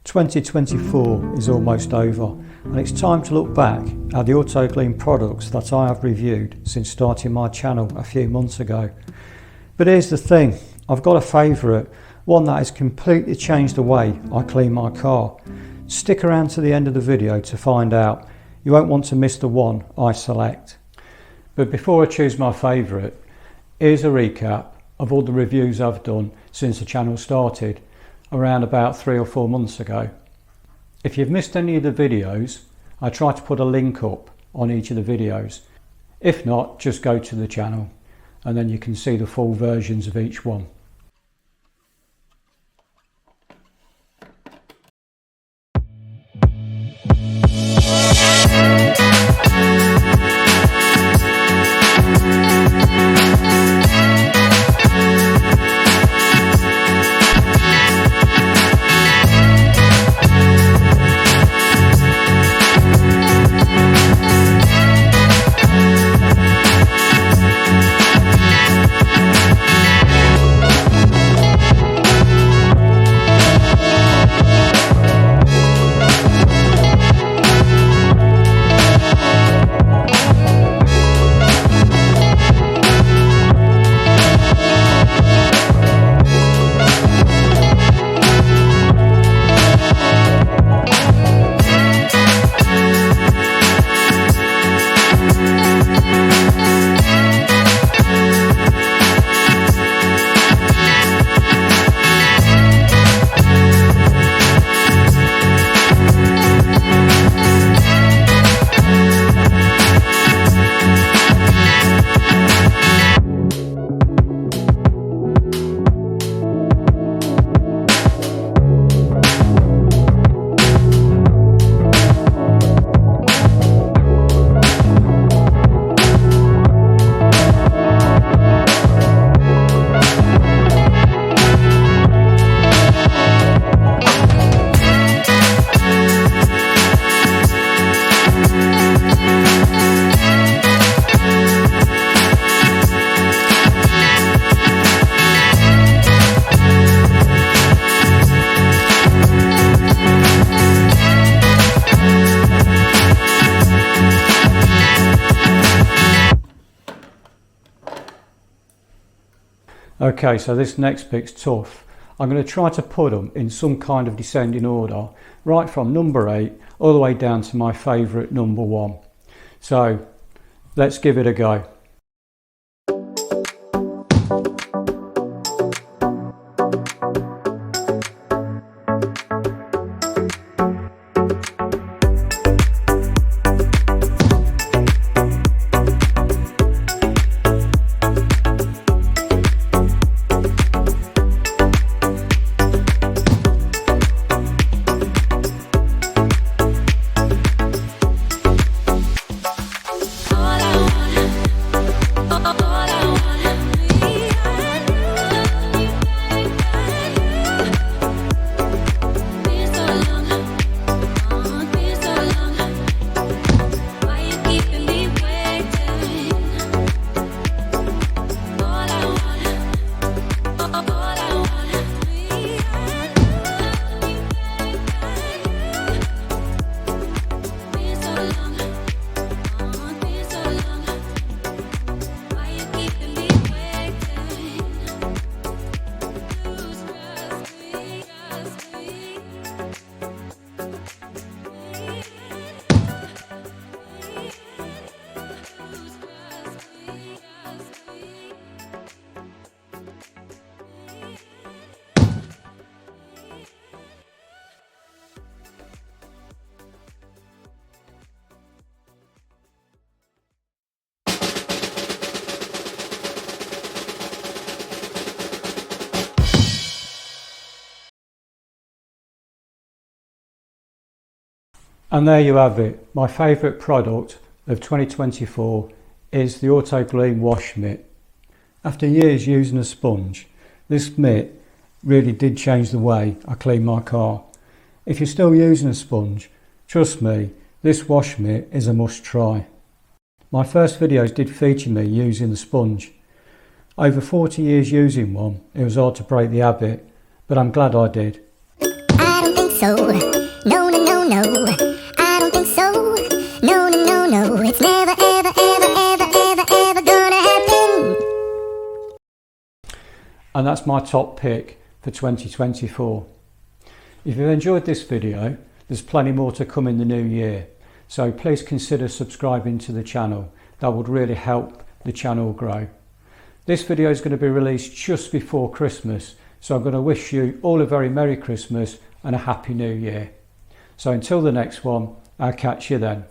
2024 is almost over, and it's time to look back at the Autoglym products that I have reviewed since starting my channel a few months ago. But here's the thing, I've got a favourite, one that has completely changed the way I clean my car. Stick around to the end of the video to find out. You won't want to miss the one I select. But before I choose my favourite, here's a recap of all the reviews I've done since the channel started around about 3 or 4 months ago. If you've missed any of the videos, I try to put a link up on each of the videos. If not, just go to the channel and then you can see the full versions of each one. Okay, so this next bit's tough. I'm going to try to put them in some kind of descending order, right from number 8 all the way down to my favourite number 1. So let's give it a go. And there you have it. My favourite product of 2024 is the Autoglym wash mitt. After years using a sponge, this mitt really did change the way I clean my car. If you're still using a sponge, trust me, this wash mitt is a must try. My first videos did feature me using the sponge. Over 40 years using one, it was hard to break the habit, but I'm glad I did. I don't think so. so. No, no, no, no, I don't think so. No, no, no, no, it's never, ever, ever, ever, ever, ever gonna happen. And that's my top pick for 2024. If you've enjoyed this video, there's plenty more to come in the new year. So please consider subscribing to the channel. That would really help the channel grow. This video is going to be released just before Christmas. So I'm going to wish you all a very Merry Christmas and a Happy New Year. So until the next one, I'll catch you then.